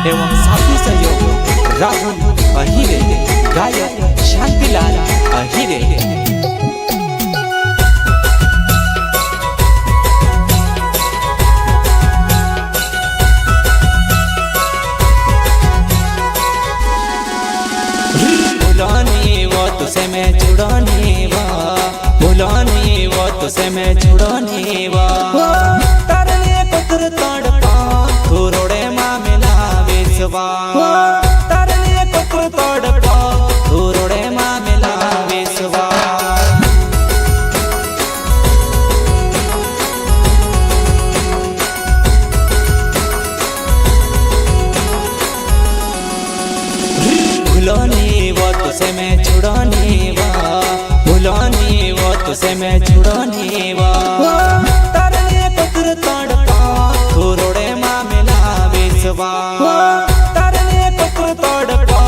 एवं साथी सहयोग राहुल अहिरे, गायक शांतिलाल अहिरे। भूलानी वो तुझसे मैं जुड़ानी वा, भूलानी वो तुझसे मैं जुड़ानी वा। तरले कुतर तड़पा तू रोड़े माँ मिला विश्वा, तरले कुतर तड़पा तू रोड़े माँ मिला विश्वा। भूलानी वो तुझसे मैं जुड़ानी वा, भूलानी वो तुझसे मैं जुड़ानी वा। तरले कुतर तड़पा तू रोड़े माँ मिला विश्वा, तरले कुतर तड़पा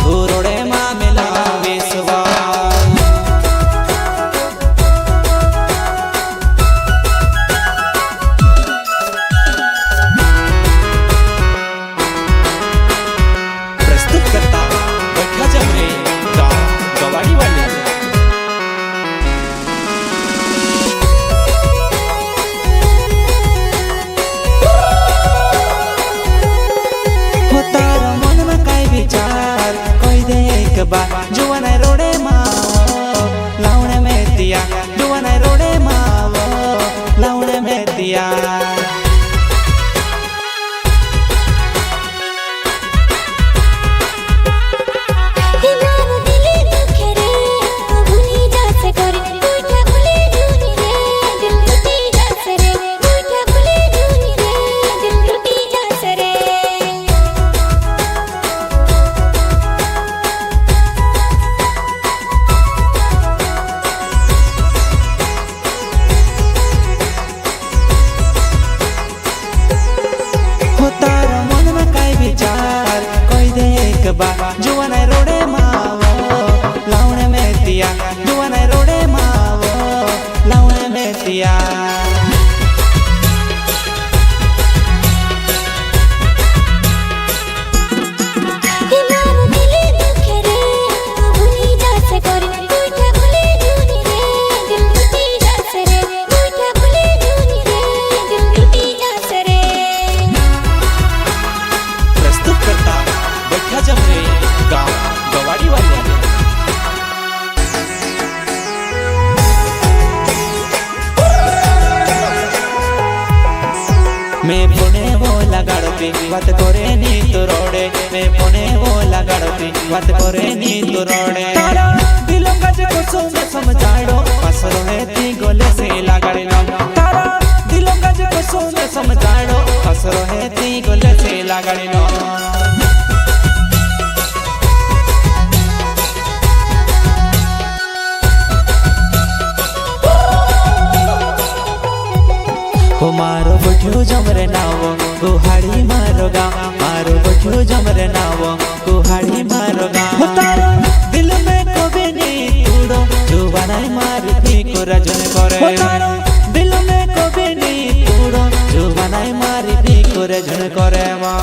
तू रोड़े माँ मिला विश्वा। प्रस्तुत करता बैठा जमरे गाँव गवाड़ी वाले। तारा मन में काय विचार कोई दे एक बार जुवन रोड़े मावो लावणे में दिया, जुवन रोड़े मावो लावणे में दिया। जुवन रोड़े मावो लावणे में दिया, जुवन रोड़े मावो लावणे में दिया। प्रस्तुत करता बैठा जमरे गाँव गवाड़ी वाले। मैं पुणे वो लगाड़ती बात करे नी तो रोड़े, मैं पुणे वो लगाड़ती बात करे नी तो रोड़े। तारा दिलों का जो कुसुम समझाड़ो असरो है ती गोले से लगाड़ी लो, तारा दिलों का जो कुसुम समझाड़ो असरो है ती गोले से लगाड़ी लो। ओ मारो बठ्यो जमरे नावो गुहाड़ी मारो गाँव, मारो बठ्यो जमरे नावो गुहाड़ी मारो गाँव। तारा दिल में कभी नहीं तूड़ो जुबानाई मारती को रजन करे, तारा दिल में कभी नहीं तूड़ो जुबानाई मारती को रजन करे माँ।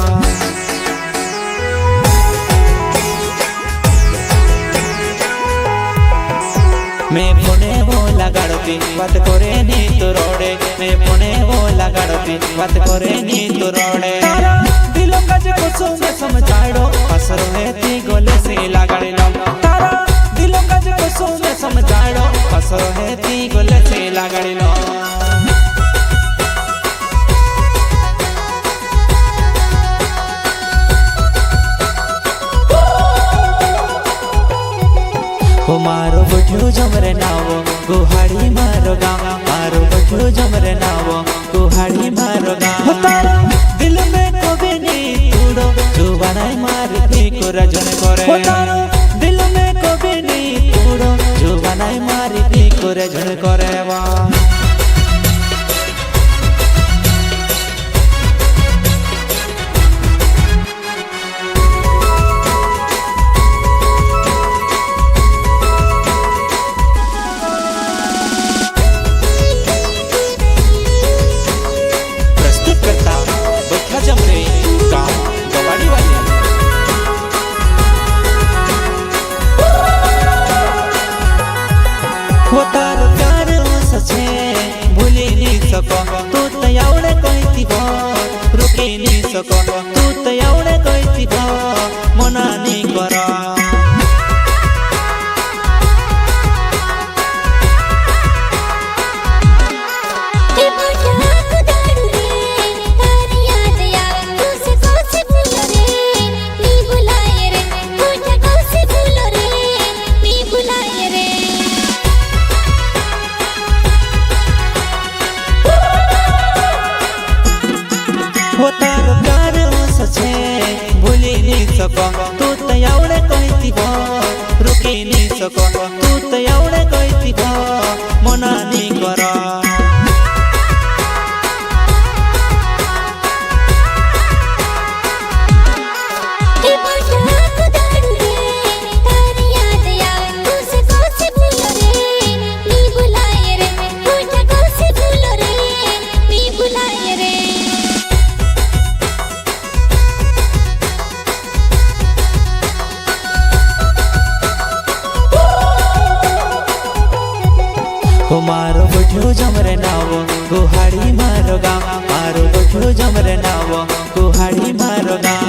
मैं पुणे वो लगाड़ती बात करे नी तो रोड़े, मैं पुणे वो लगाड़ती बात करे नी तो रोड़े। तारा दिलों का जो कुसुम समझाड़ो असर है ती गोले से लगाड़ी लो, तारा दिलों का जो कुसुम समझाड़ो असर है ती गोले से लगाड़ी लो। ओ मारो बठ्यो जमरे नावो गुहाड़ी मारो गाँव, मारो बठ्यो जमरे नावो गुहाड़ी मारो गाँव। तारा दिल में कभी नहीं तूड़ो जुबानाई मारती को रजन करे, तारा दिल में कभी नहीं तूड़ो जुबानाई मारती को रजन करे वाह। जमरे गाँव गवाड़ी वाले। सको तू तो एवढे कहती मना नहीं करा हो तारो प्यार सचे भूली नहीं सको तू तो एवढे कहती रुकी नहीं सको तू तो एवढे कहती मना नहीं करा हो मारो बठो जमरे नाव गुहाड़ी मारो गाँव मारो बठो जमरे नाव गुहाड़ी मारो गाँव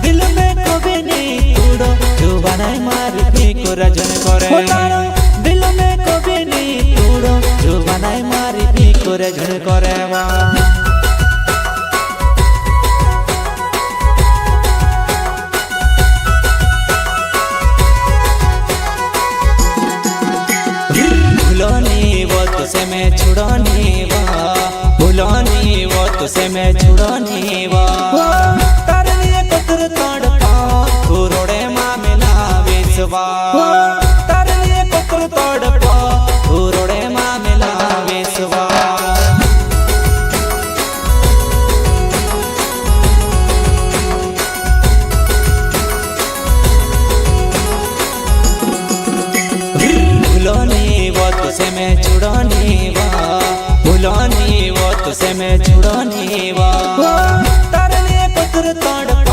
दिल में कभी नहीं तोड़ो जो बनाए मारी फेंको रजन करे दिल में कभी नहीं तोड़ो जो बनाए मारी फेंको रजन करे भूलोनी वो तुझसे मैं छुड़ानी भूलोनी वो तुझसे मैं छुड़ानी तारे लिए पत्थर तोड़पा तू रोड़े मामेला वेसवा तारे लिए पत्थर तोड़पा तू रोड़े मामेला वेसवा भूलोनी वो तुझसे मैं छुड़ानी भूलोनी वो तुझसे मैं छुड़ानी तारे लिए पत्थर तोड़